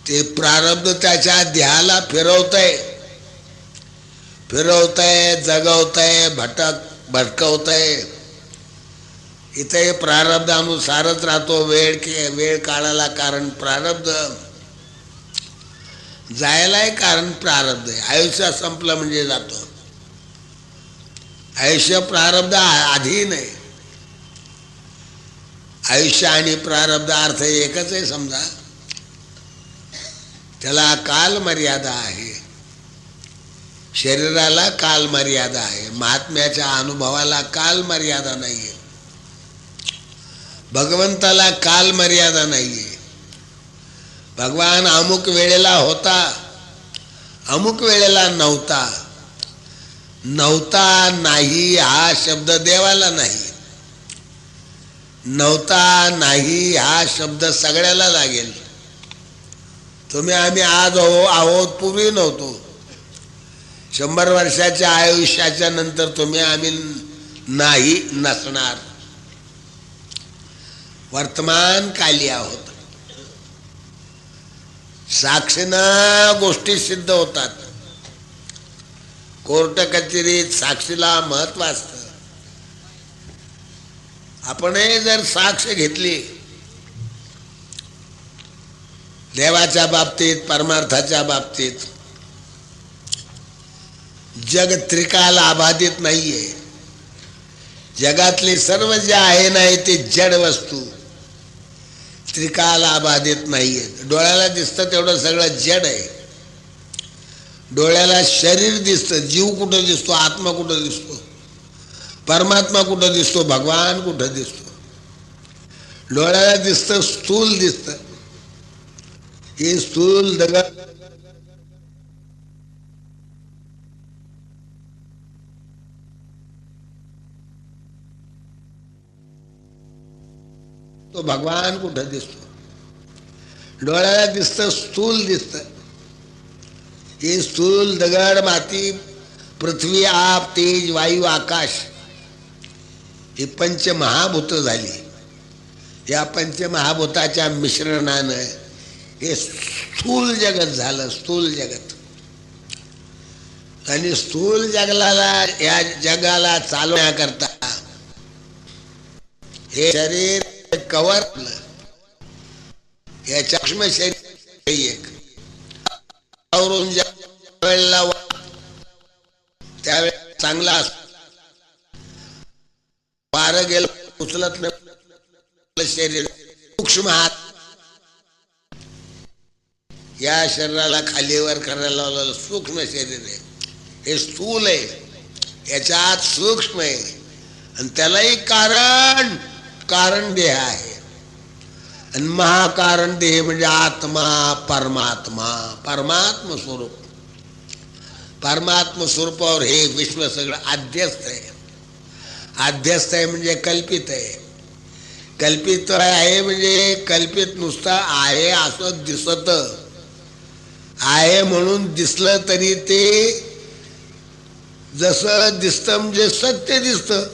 ते प्रारब्ध त्याच्या देहाला फिरवतंय, जगवतंय, भटकवतंय. इथे प्रारब्धानुसारच राहतो. वेळ काळाला कारण प्रारब्ध, जायलाय कारण प्रारब्ध आहे. आयुष्य संपलं म्हणजे जातो. आयुष्य प्रारब्ध अधीन आहे. आयुष्य आणि प्रारब्ध अर्थ एकच आहे समजा. त्याला काल मर्यादा आहे. शरीराला काल मर्यादा आहे, महात्म्याच्या अनुभवाला काल मर्यादा नाहीये, भगवंताला काल मर्यादा नाहीये. भगवान अमुक वेळेला होता, अमुक वेळेला नव्हता. नव्हता नाही हा शब्द देवाला नाही, नव्हता नाही हा शब्द सगळ्याला लागेल. तुम्ही आम्ही आज आहोत, पूर्वी नव्हतो. 100 वर्षाच्या आयुष्याच्या नंतर तुम्ही आम्ही नाही नसणार. वर्तमान काली आहोत. साक्षीनं गोष्टी सिद्ध होतात. कोर्ट कचेरीत साक्षीला महत्व असतं. आपणही जर साक्ष घेतली देवाच्या बाबतीत, परमार्थाच्या बाबतीत, जग त्रिकाल अबाधित नाहीये. जगातले सर्व जे आहे नाही ते जड वस्तू त्रिकाल अबाधित नाहीये. डोळ्याला दिसतं तेवढं सगळं जड आहे. डोळ्याला शरीर दिसतं, जीव कुठं दिसतो, आत्मा कुठं दिसतो, परमात्मा कुठं दिसतो, भगवान कुठं दिसतो. डोळ्याला दिसतं, स्थूल दिसतं. हे स्थूल दगड तो भगवान कुठं दिसतो. डोळ्याला दिसतं, स्थूल दिसतं. हे स्थूल दगड, माती, पृथ्वी, आप, तेज, वायू, आकाश ही पंचमहाभूत झाली. या पंचमहाभूताच्या मिश्रणानं हे स्थूल जगत झालं, स्थूल जगत. आणि स्थूल जगाला, या जगाला चालवण्याकरता हे शरीर कवर, याच्या सूक्ष्म शरीर एक त्यावेळेला चांगला वारं गेलं उचलत नाही शरीर. सूक्ष्म हात या शरीराला खालीवर करायला लावलेलं सूक्ष्म शरीर आहे. हे स्थूल आहे, याच्यात सूक्ष्म आहे. आणि त्यालाही कारण देह आहे. आणि महाकारण देह म्हणजे आत्मा, परमात्मा, परमात्म स्वरूप. परमात्म स्वरूपावर हे विश्व सगळं अध्यस्त आहे. अध्यस्त आहे म्हणजे कल्पित आहे. कल्पित आहे म्हणजे कल्पित नुसतं आहे असं दिसत आहे म्हणून दिसलं तरी ते जसं दिसतं म्हणजे सत्य दिसतं.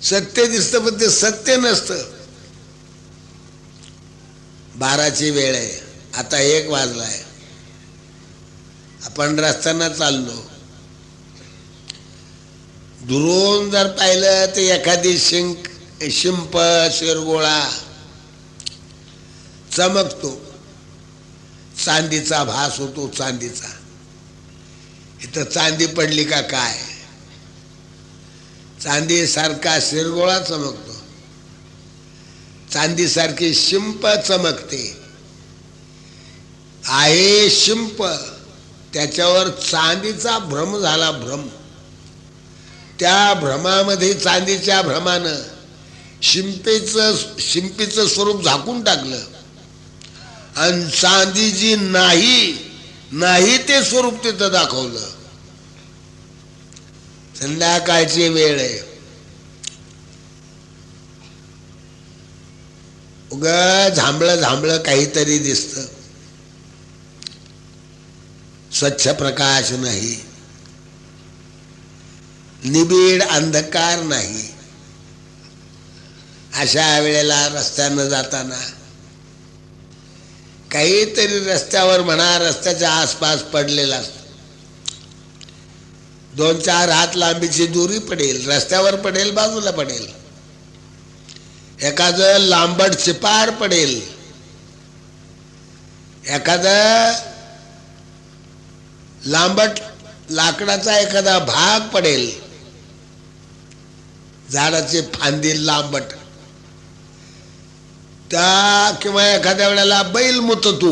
सत्य दिसतं पण ते सत्य नसतं. 12ची वेळ आहे, आता 1 वाजलाय. आपण रस्त्यानं चाललो, दुरून जर पाहिलं तर एखादी शिंप, शिरगोळा चमकतो, चांदीचा भास होतो. चांदीचा इथं चांदी पडली का काय, चांदी सारखा शिरगोळा चमकतो, चांदी सारखी शिंप चमकते. आहे शिंप, त्याच्यावर चांदीचा भ्रम झाला. भ्रम, त्या भ्रमामध्ये, चांदीच्या भ्रमानं शिंपीचं स्वरूप झाकून टाकलं. आणि चांदी जी नाही ते स्वरूप तिथं दाखवलं. संध्याकाळची वेळ आहे, उगा झांबळं काहीतरी दिसतं. स्वच्छ प्रकाश नाही, निबिड अंधकार नाही. अशा वेळेला रस्त्यानं जाताना काहीतरी रस्त्यावर म्हणा, रस्त्याच्या आसपास पडलेला असतो. 2-4 हात लांबीची दुरी पडेल, रस्त्यावर पडेल, बाजूला पडेल. एखादं लांबट चिपार पडेल, एखादा लांबट लाकडाचा एखादा भाग पडेल, झाडाची फांदी लांबट, त्या किंवा एखाद्या वेळेला बैल मुततो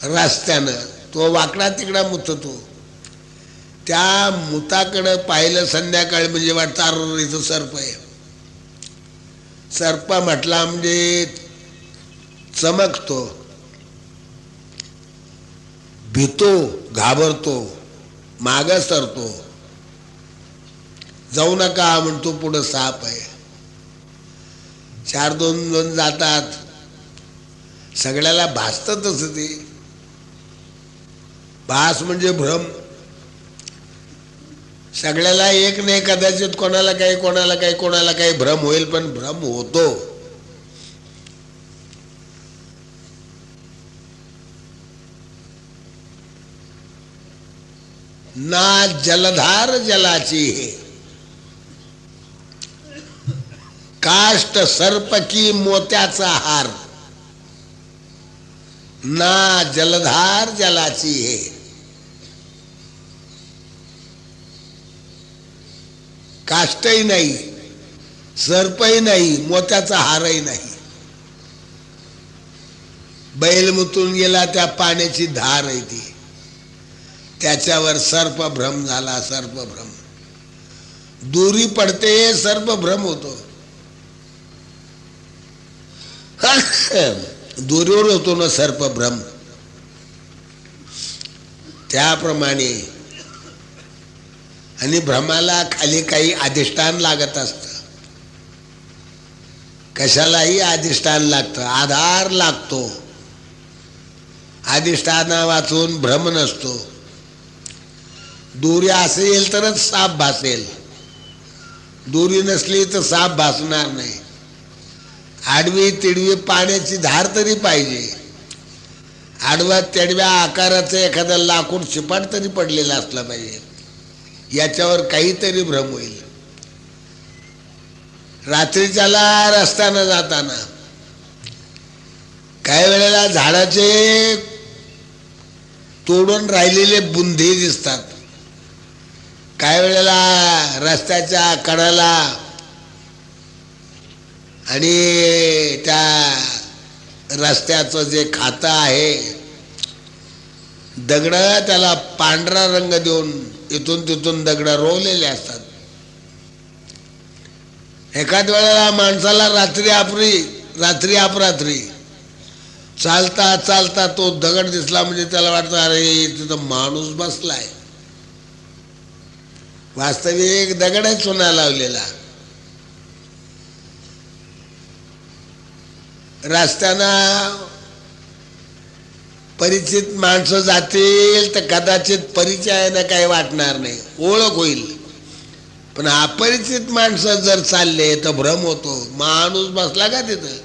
रस्त्यानं, तो वाकडा तिकडा मुततो. त्या मुताकडं पाहिलं संध्याकाळी म्हणजे वाटतं अरे इथं सर्प आहे. सर्प म्हटला म्हणजे चमकतो, भीतो, घाबरतो, माग सरतो. जाऊ नका म्हणतो, पुढं साप आहे. 4-2 जातात. सगळ्याला भासतं तसं ते. भास म्हणजे भ्रम. सगळ्याला एक नाही, कदाचित कोणाला काही भ्रम होईल, पण भ्रम होतो. ना जलधार जलाची है, काष्ट सर्प की मोत्याचा हार. ना जलधार जलाची है, काष्टही नाही, सर्पही नाही, मोत्याचा हारही नाही. बैल मुतून गेला, त्या पाण्याची धार आहे ती. त्याच्यावर सर्पभ्रम झाला. सर्पभ्रम दुरी पडते, सर्पभ्रम होतो. दुरीवर होतो ना सर्पभ्रम. त्याप्रमाणे आणि भ्रमाला खाली काही अधिष्ठान लागत असतं. कशालाही अधिष्ठान लागतं, आधार लागतो. अधिष्ठाना वाचून भ्रम नसतो. दोरी असेल तरच साप भासेल, दोरी नसली तर साप भासणार नाही. आडवी तिडवी पाण्याची धार तरी पाहिजे. आडव्या तेडव्या आकाराचं एखादं लाकूड चिपाट तरी पडलेलं असलं पाहिजे. याच्यावर काहीतरी भ्रम होईल. रात्रीच्याला रस्त्यानं जाताना काही वेळेला झाडाचे तोडून राहिलेले बुंदे दिसतात. काही वेळेला रस्त्याच्या कडाला आणि त्या रस्त्याचं जे खातं आहे, दगड त्याला पांढरा रंग देऊन इथून तिथून दगड रोवलेले असतात. एखाद वेळेला माणसाला रात्री अपरात्री चालता चालता तो दगड दिसला म्हणजे त्याला वाटतं अरे तिथं माणूस बसलाय. वास्तविक दगड आहे चुना लावलेला. रस्त्यानं परिचित माणसं जातील तर कदाचित परिचयानं काही वाटणार नाही, ओळख होईल. पण अपरिचित माणसं जर चालले तर भ्रम होतो. माणूस बसला का तिथं,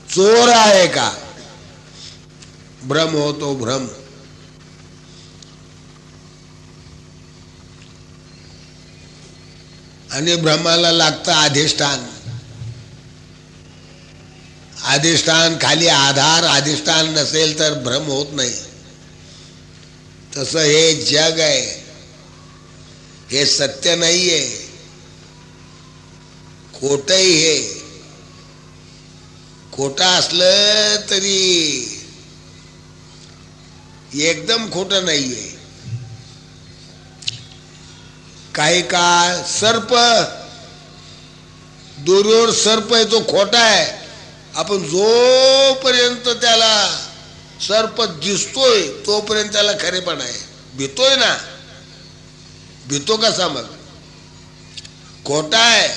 चोर आहे का, भ्रम होतो. भ्रम आणि भ्रमाला लागतं अधिष्ठान. अधिष्ठान खाली आधार, अधिष्ठान नसेल तर भ्रम होत नाही. तसं हे जग आहे, हे सत्य नाहीये, खोटही हे. खोटं असलं तरी एकदम खोटं नाहीये. काही काळ सर्प, दोरीवर सर्प आहे तो खोटा आहे. आपण जोपर्यंत त्याला सर्प दिसतोय तोपर्यंत त्याला खरेपण आहे. भीतोय ना, भीतो कसा मग? खोटा आहे,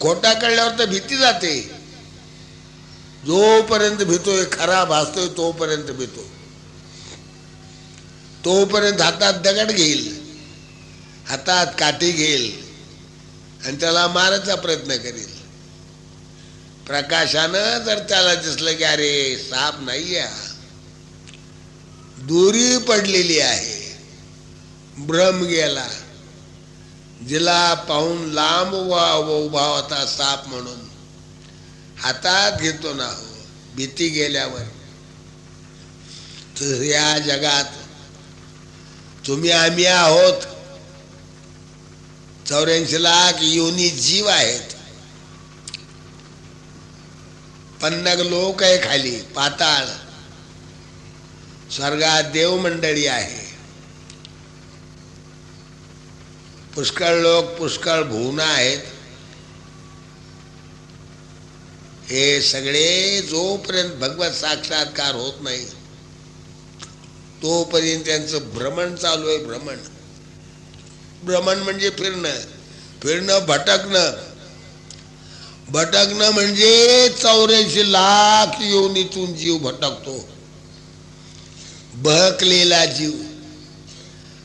खोटा कळल्यावर तर भीती जाते. जोपर्यंत भीतोय, खरा भासतोय तोपर्यंत भीतो. तोपर्यंत हातात दगड घेईल, हातात काठी घेईल आणि त्याला मारायचा प्रयत्न करेल. प्रकाशानं जर त्याला दिसलं की अरे साप नाहीये, दोरी पडलेली आहे, भ्रम गेला. जिला पाहून लांब उभा होता साप म्हणून हातात घेतो ना हो, भीती गेल्यावर. तर या जगात तुम्ही आम्ही आहोत, 84 लाख योनी जीव आहेत. 50 लोक आहे खाली, पाताळ. स्वर्गात देवमंडळी आहे, पुष्कळ लोक, पुष्कळ भुवना आहेत. हे सगळे जोपर्यंत भगवत साक्षात्कार होत नाही तोपर्यंत त्यांचं भ्रमण चालू आहे. भ्रमण म्हणजे फिरणं, भटकणं म्हणजे 84 लाख योनीतून जीव भटकतो. बहकलेला जीव,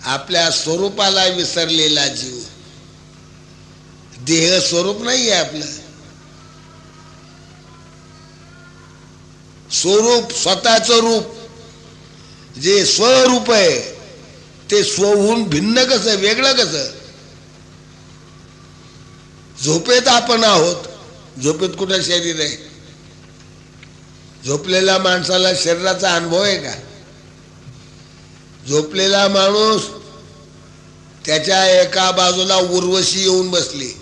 आपल्या स्वरूपाला विसरलेला जीव. देह स्वरूप नाही आहे आपलं. स्वरूप, स्वतःचं रूप जे स्वरूप आहे ते स्वहून भिन्न कसं, वेगळं कसं? झोपेत आपण आहोत. झोपेत कुठं शरीर आहे? झोपलेल्या माणसाला शरीराचा अनुभव आहे का? झोपलेला माणूस त्याच्या एका बाजूला उर्वशी येऊन बसली,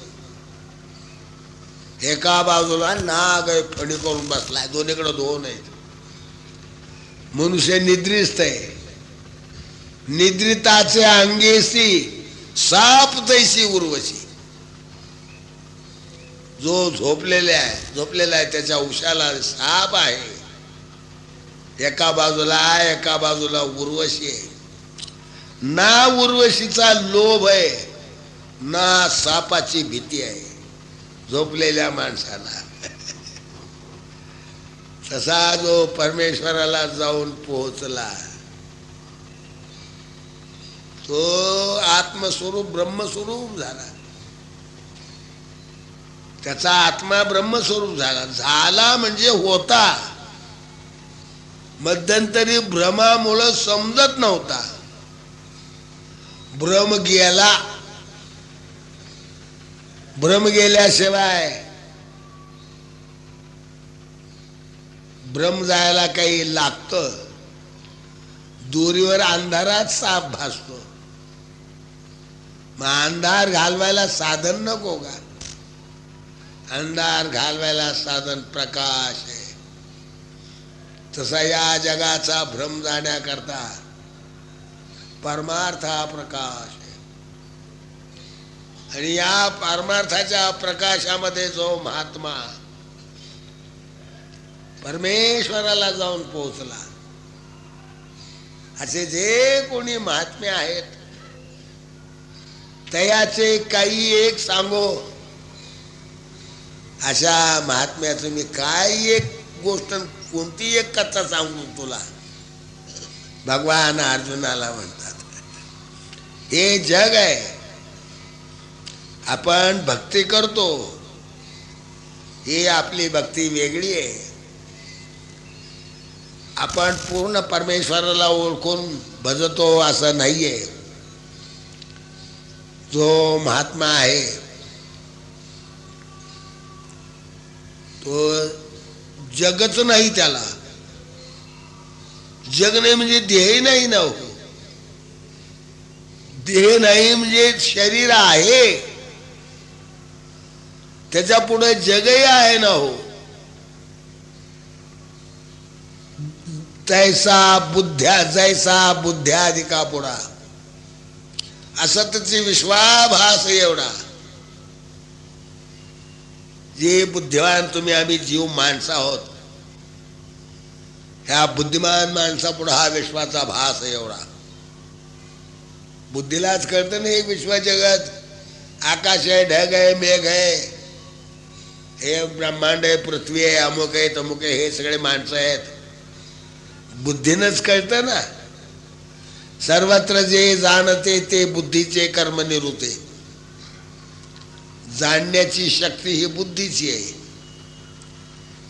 एका बाजूला नाग फणी करून बसलाय, दोन्हीकडे दोन आहेत. मनुष्य निद्रिस्त आहे. निद्रिताचे अंगेसी साप तैसी उर्वशी. जो झोपलेला आहे त्याच्या उशाला साप आहे. एका बाजूला उर्वशी आहे. ना उर्वशीचा लोभ आहे ना सापाची भीती आहे झोपलेल्या माणसाला. तसा जो परमेश्वराला जाऊन पोहोचला तो आत्मस्वरूप ब्रह्मस्वरूप झाला. त्याचा आत्मा ब्रह्मस्वरूप झाला म्हणजे होता. मध्यंतरी भ्रमामुळं समजत नव्हता. भ्रम गेल्याशिवाय भ्रम जायला काही लागतं. दोरीवर अंधारात साप भासतो. मग अंधार घालवायला साधन नको का? अंधार घालवायला साधन प्रकाश आहे. तसा या जगाचा भ्रम जाण्याकरता परमार्थ हा प्रकाश आहे. आणि या परमार्थाच्या प्रकाशामध्ये जो महात्मा परमेश्वराला जाऊन पोहोचला, असे जे कोणी महात्मे आहेत तयाचे काही एक सांगो. अशा महात्म्याचं मी काय एक गोष्ट, कोणती एक कथा सांगू तुला? भगवान अर्जुनाला म्हणतात, हे जग आहे, आपण भक्ती करतो, ही आपली भक्ती वेगळी आहे. आपण पूर्ण परमेश्वराला ओळखून भजतो असं नाहीये. जो महात्मा आहे तो जगच नाही. त्याला जग नाही म्हणजे देह नाही ना हो. देह नाही म्हणजे शरीर आहे, त्याच्या पुढे जगही आहे ना हो. जैसा बुद्ध्याधिका पुढा असतची विश्वाभास एवढा. जे बुद्धिमान तुम्ही आम्ही जीव माणसं आहोत, ह्या बुद्धिमान माणसा पुढे हा विश्वाचा भास एवढा. बुद्धीलाच कळतं नाही विश्व जगत. आकाश आहे, ढग आहे, मेघ आहे, हे ब्रह्मांड आहे, पृथ्वी आहे, अमुक आहे, तमुक आहे, हे सगळे माणसं आहेत. बुद्धीनच कळतं ना. सर्वत्र जे जाणते ते बुद्धीचे कर्म निरूते. जाणण्याची शक्ती ही बुद्धीची आहे,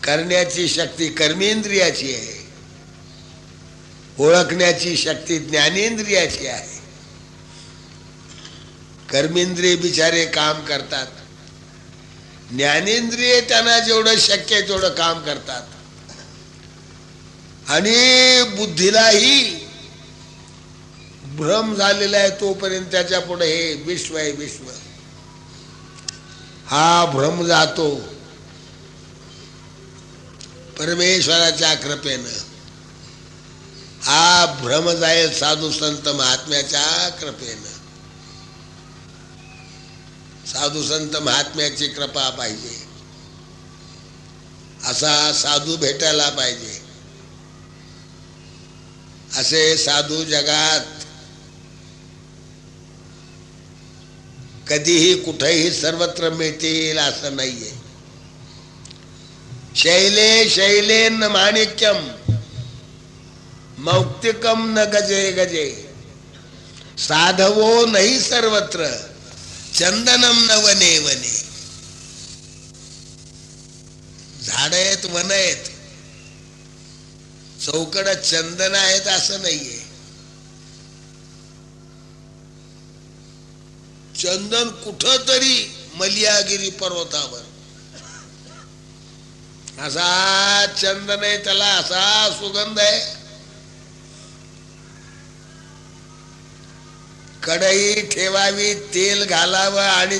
करण्याची शक्ती कर्मेंद्रियाची आहे, ओळखण्याची शक्ती ज्ञानेंद्रियाची आहे. कर्मेंद्रिय बिचारे काम करतात, ज्ञानेंद्रिय त्यांना जेवढं शक्य आहे तेवढं काम करतात. आणि बुद्धीलाही भ्रम झालेला आहे तोपर्यंत त्याच्या पुढे हे विश्व आहे, विश्व हा भ्रम जातो परमेश्वराच्या कृपेनं. हा भ्रम जाईल साधू संत महात्म्याच्या कृपेनं. साधू संत महात्म्याची कृपा पाहिजे, असा साधू भेटायला पाहिजे. असे साधू जगात कधीही कुठेही सर्वत्र मिळतील असं नाहीये. शैले शैलेन माणिक्यम मौक्तिकम न गजे गजे साधवो नाही सर्वत्र चंदनम न वने वने. झाड आहेत, वन आहेत, चौकड चंदन आहेत असं नाहीये. चंदन कुठं तरी मलियागिरी पर्वतावर असा चंदन आहे, त्याला असा सुगंध आहे. कढई ठेवावी, तेल घालावं आणि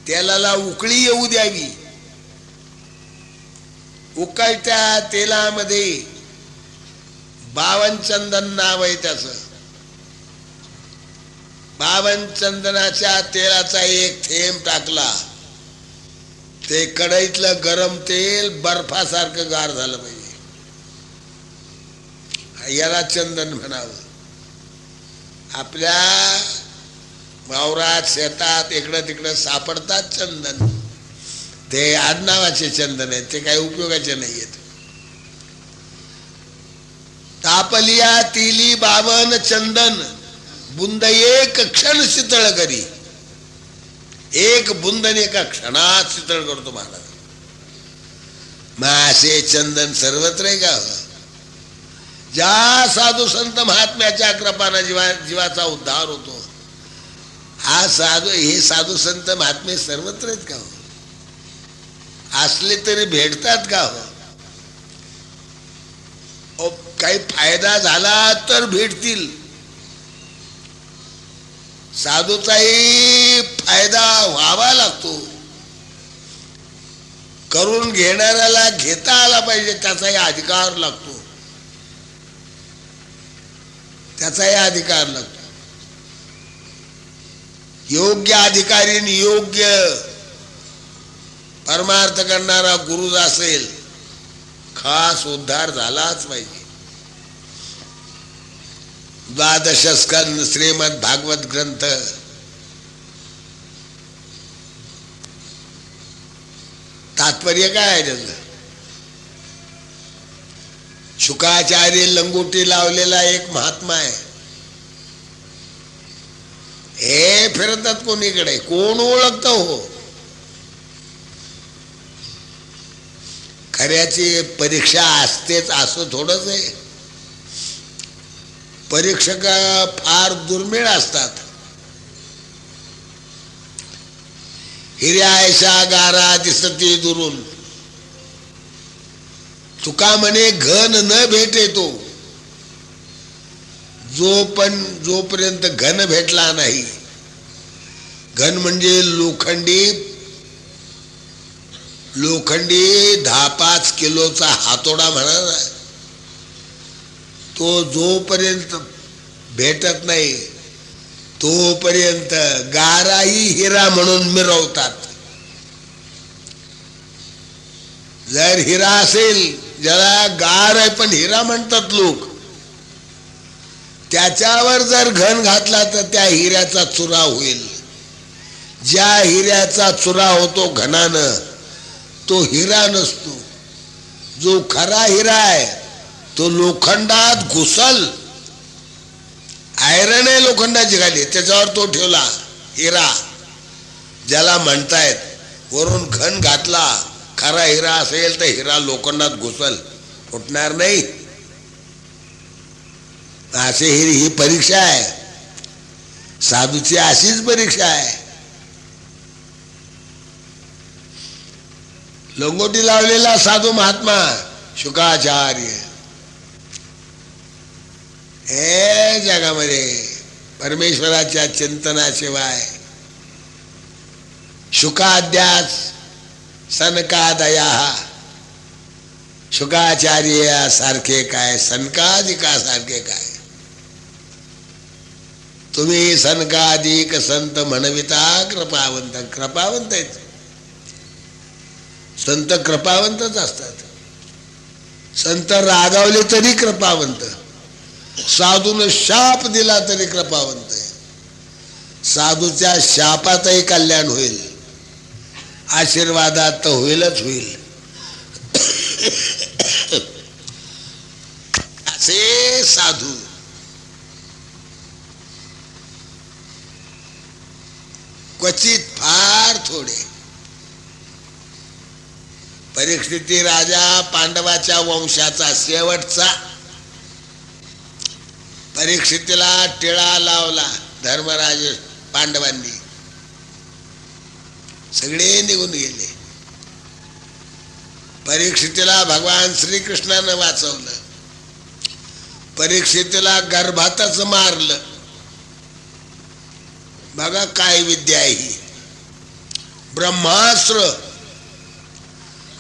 तेलाला उकळी येऊ द्यावी. उकळत्या तेलामध्ये बावनचंदन नाव आहे त्याचं. बावनचंदनाच्या तेलाचा एक थेंब टाकला, ते कढईतलं गरम तेल बर्फासारखं गार झालं पाहिजे. याला चंदन म्हणावं. आपल्या वावरात शेतात इकडं तिकडं सापडतात चंदन, ते आडनावाचे चंदन आहेत, ते काही उपयोगाचे नाही आहेत. तापलिया तिली बावन चंदन बुंद एक क्षण शीतळ करी. एक बुंदन एका क्षणात शीतळ करतो महाराज. मग असे चंदन सर्वत्र आहे का? ज्या साधू संत महात्म्याच्या कृपाने जीवाचा उद्धार होतो, हे साधू संत महात्मे सर्वत्र आहेत का हो? असले तरी भेटतात का हो? काही फायदा झाला तर भेटतील. साधूचाही फायदा व्हावा लागतो. करून घेणाऱ्याला घेता आला पाहिजे, त्याचाही अधिकार लागतो. त्याचाही अधिकार लागतो. योग्य अधिकारी, योग्य परमार्थ करणारा गुरु असेल, खास उद्धार झालाच पाहिजे. 12 स्कंद श्रीमद भागवत ग्रंथ तात्पर्य काय आहे त्याचं? शुकाचार्य लंगोटी लावलेला एक महात्मा आहे. हे फिरतात कोणीकडे, कोण ओळखत हो? खऱ्याची परीक्षा असतेच असं थोडंच आहे. परीक्षक फार दुर्मिळ असतात. हिऱ्यायशा गारा दिसती दुरून, तुका म्हणे घन न भेटे तो. जोपर्यंत घन भेटला नाही, घन म्हणजे लोखंडी 10-5 किलोचा हातोडा म्हणा ना, तो जोपर्यंत भेटत नाही तोपर्यंत गाराही हिरा म्हणून मिरवतात. जर हिरा असेल, ज्याला गार आहे पण हिरा म्हणतात लोक, त्याच्यावर जर घन घातला तर त्या हिऱ्याचा चुरा होईल. ज्या हिऱ्याचा चुरा होतो घनानं, तो हिरा नसतो. जो खरा हिरा आहे तो लोखंडात घुसल. आयरन आहे लोखंडाची खाली, त्याच्यावर तो ठेवला हिरा ज्याला म्हणतायत. वरून घन घातला, खरा हिरा असेल तर हिरा लोखंडात घुसल, फुटणार नाही. असे ही परीक्षा आहे. साधूची अशीच परीक्षा आहे. लंगोटी लावलेला साधू महात्मा शुकाचार्य हे जगामध्ये परमेश्वराच्या चिंतनाशिवाय शुकाद्यास सनकादया शुकाचार्य सारखे काय, सनकादिका सारखे काय. तुम्ही सनकाधिक संत म्हणविता कृपावंत. कृपावंत आहेत संत, कृपावंतच असतात. संत रागावले तरी कृपावंत, साधून शाप दिला तरी कृपावंत आहे. साधूच्या शापातही कल्याण होईल, आशीर्वादात तर होईलच होईल. असे साधू क्वचित, फार थोडे. परीक्षिती राजा पांडवाच्या वंशाचा शेवटचा. परीक्षितीला टिळा लावला धर्मराज पांडवांनी, सगळे निघून गेले. परीक्षितीला भगवान श्रीकृष्णानं वाचवलं. परीक्षितीला गर्भातच मारलं. बघा काय विद्या आहे ही. ब्रह्मास्त्र.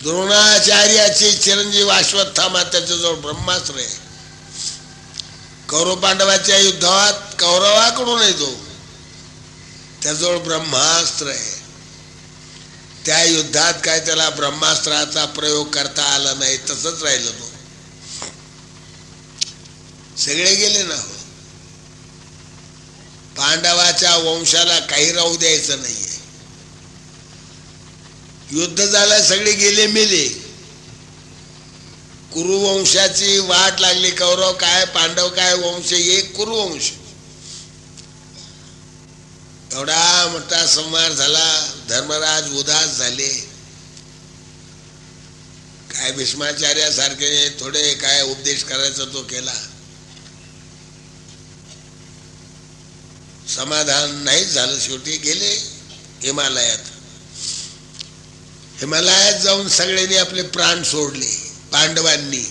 द्रोणाचार्याचे चिरंजीव अश्वत्थामा त्याच्याजवळ ब्रह्मास्त्र आहे. कौरव पांडवाच्या युद्धात कौरवाकडून येतो, त्याजवळ ब्रह्मास्त्र आहे. त्या युद्धात काय त्याला ब्रह्मास्त्राचा प्रयोग करता आला नाही, तसंच राहिलं तो. सगळे गेले ना हो. पांडवाच्या वंशाला काही राहू द्यायचं नाहीये. युद्ध झालं, सगळे गेले मेले. कुरुवंशाची वाट लागली. कौरव काय पांडव काय वंश एक कुरुवंश. एवढा मोठा संहार झाला. धर्मराज उदास झाले. काय भीष्माचार्यासारखे थोडे काय उपदेश करायचा तो केला. समाधान नाही झालं. शेवटी गेले हिमालयात. हिमालयात जाऊन सगळ्यांनी आपले प्राण सोडले. पांडवांनी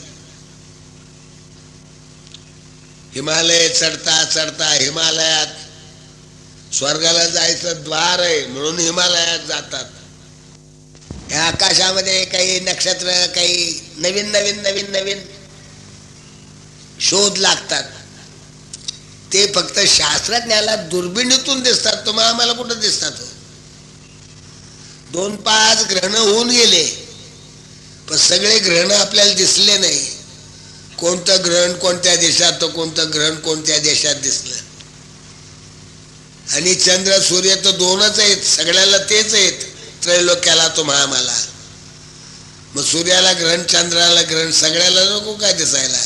हिमालय चढता चढता, हिमालयात स्वर्गाला जायचं द्वार आहे म्हणून हिमालयात जातात. या आकाशामध्ये काही नक्षत्र, काही नवीन नवीन नवीन नवीन शोध लागतात. ते फक्त शास्त्रज्ञाला दुर्बिणीतून दिसतात. तुम्हाला आम्हाला कुठं दिसतात? 2-5 ग्रहण होऊन गेले, पण सगळे ग्रहण आपल्याला दिसले नाही. कोणतं ग्रहण कोणत्या देशात, तर कोणतं ग्रहण कोणत्या देशात दिसलं. आणि चंद्र सूर्य तर 2च आहेत, सगळ्याला तेच आहेत. त्रैलोक्याला तुम्हा आम्हाला. मग सूर्याला ग्रहण, चंद्राला ग्रहण, सगळ्याला नको काय दिसायला?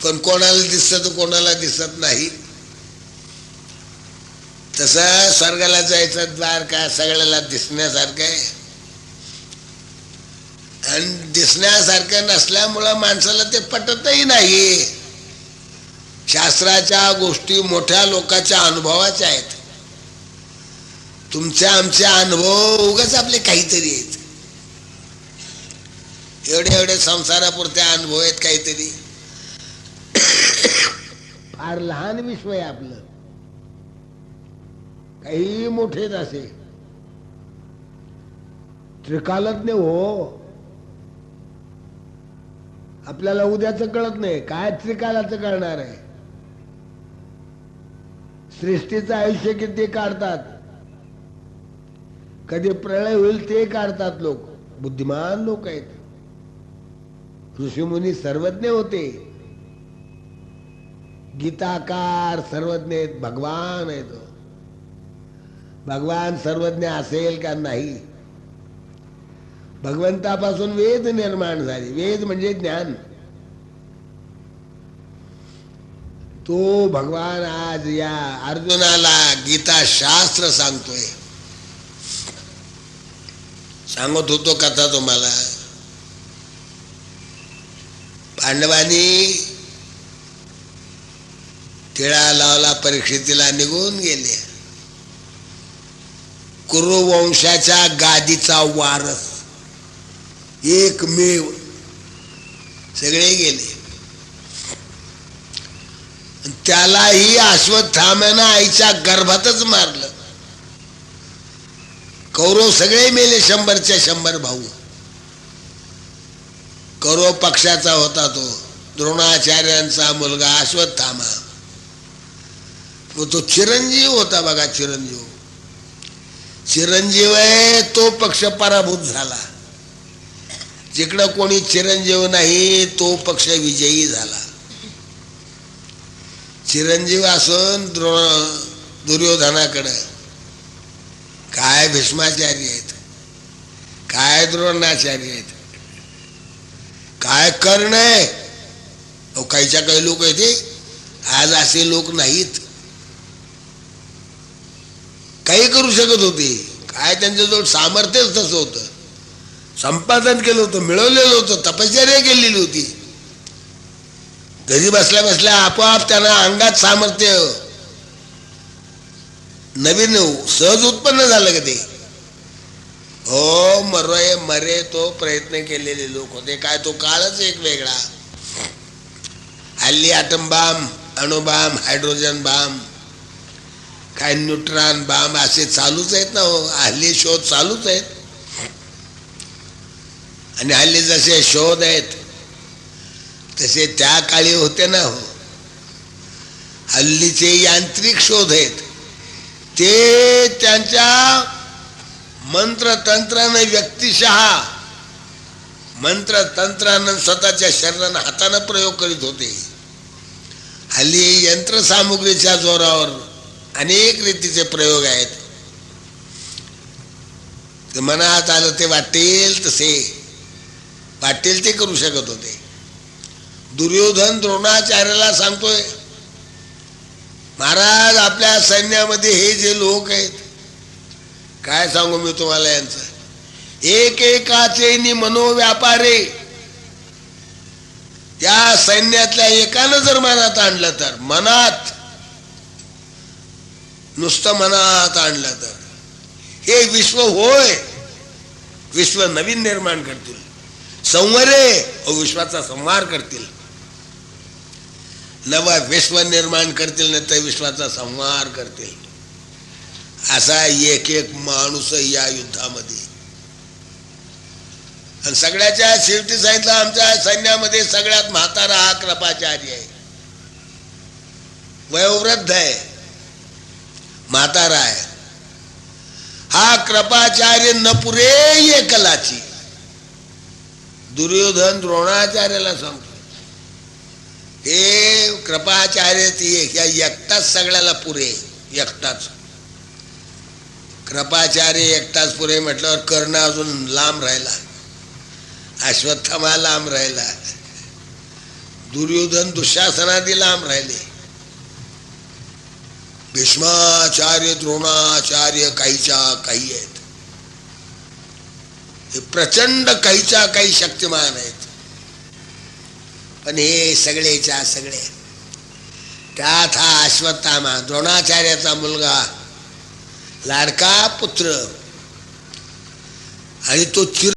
पण कोणाला दिसत कोणाला दिसत नाही. तसं स्वर्गाला जायचं द्वार का सगळ्याला दिसण्यासारखं आहे. आणि दिसण्यासारखं नसल्यामुळं माणसाला ते पटतही नाही. शास्त्राच्या गोष्टी मोठ्या लोकांच्या अनुभवाच्या आहेत. तुमच्या आमचे अनुभव उगाच आपले काहीतरी आहेत. एवढे एवढे संसारापुरते अनुभव आहेत काहीतरी. फार लहान विश्व आहे आपलं. काही मोठेच असे त्रिकालज्ञ हो. आपल्याला उद्याचं कळत नाही, काय त्रिकालाचं कळणार आहे? सृष्टीचं आयुष्य किती काढतात, कधी प्रलय होईल ते काढतात लोक. बुद्धिमान लोक आहेत. ऋषीमुनी सर्वज्ञ होते. गीताकार सर्वज्ञ आहेत. भगवान आहे तो. भगवान सर्वज्ञ असेल का नाही? भगवंतापासून वेद निर्माण झाले. वेद म्हणजे ज्ञान. तो भगवान आज या अर्जुनाला गीता शास्त्र सांगतोय. सांगत होतो कथा तुम्हाला. पांडवांनी टिळा लावला, परीक्षितीला निघून गेले. कुरुवंशाच्या गादीचा वारस एकमेव, सगळे गेले. त्यालाही अश्वत्थाम्यानं आईच्या गर्भातच मारलं. कौरव सगळे मेले, 100च्या 100 भाऊ. कौरव पक्षाचा होता तो द्रोणाचार्यांचा मुलगा अश्वत्थामा. मग तो चिरंजीव होता बघा, चिरंजीव आहे तो पक्ष पराभूत झाला. जिकडं कोणी चिरंजीव नाही तो पक्ष विजयी झाला. चिरंजीव असून दुर्योधनाकडं काय भीष्माचार्य आहेत, काय द्रोणाचार्य आहेत, काय कर्ण आहे. काहीच्या काही लोक आहेत आज असे लोक नाहीत. काही करू शकत होते, काय त्यांच्याजवळ सामर्थ्यच तसं होतं, संपादन केलं होतं, मिळवलेलं होतं, तपश्चर्या केलेली होती. घरी बसल्या बसल्या आपोआप त्यांना अंगात सामर्थ्य नवीन सहज उत्पन्न झालं का ते. हो मरे तो प्रयत्न केलेले लोक होते. काय तो काळच एक वेगळा. हल्ली ॲटम बॉम्ब, अणुबॉम्ब, हायड्रोजन बॉम्ब, काय न्यूट्रॉन बॉम्ब असे चालूच आहेत ना हो. हल्ली शोध चालूच आहेत. आणि हल्ली जसे शोध आहेत तसे त्या काळी होते ना हो. हल्लीचे यांत्रिक शोध आहेत ते त्यांच्या मंत्रतंत्रानं व्यक्तिशः मंत्रतंत्रानं स्वतःच्या शरीरानं हातानं प्रयोग करीत होते. हल्ली यंत्रसामुग्रीच्या जोरावर अनेक रीतीचे प्रयोग आहेत. ते मनात आलं ते वाटेल ते करू शकत होते. दुर्योधन द्रोणाचार्याला सांगतोय, महाराज आपल्या सैन्यामध्ये हे जे लोक आहेत, काय सांगू मी तुम्हाला यांचं, एकेकाचे मनोव्यापारे. त्या सैन्यातल्या एकानं जर मनात आणलं तर, नुसतं मनात आणलं तर हे विश्व होय, विश्व नवीन निर्माण करतील. संवरे विश्वाचा संहार करतील. नवा विश्व निर्माण करतील नाही तर विश्वाचा संहार करतील. असा एक माणूस या युद्धामध्ये. आणि सगळ्याच्या शेवटी सांगितलं आमच्या सैन्यामध्ये सगळ्यात म्हातारा हा कृपाचार्य आहे. वयोवृद्ध आहे, म्हातारा आहे. हा कृपाचार्य न पुरे एकलाची. दुर्योधन द्रोणाचार्याला सांगतो हे कृपाचार्य एकटाच सगळ्याला पुरे, एकटाच. कृपाचार्य एकटाच पुरे म्हटल्यावर कर्ण अजून लांब राहिला, अश्वत्थामा लांब राहिला, दुर्योधन दुःशासनादी लांब राहिले. भीष्माचार्य द्रोणाचार्य काहीच्या काही आहेत. हे प्रचंड काहीच्या काही शक्तिमान आहेत. पण हे सगळेच्या सगळे. त्यात हा अश्वत्थामा द्रोणाचार्याचा मुलगा, लाडका पुत्र, आणि तो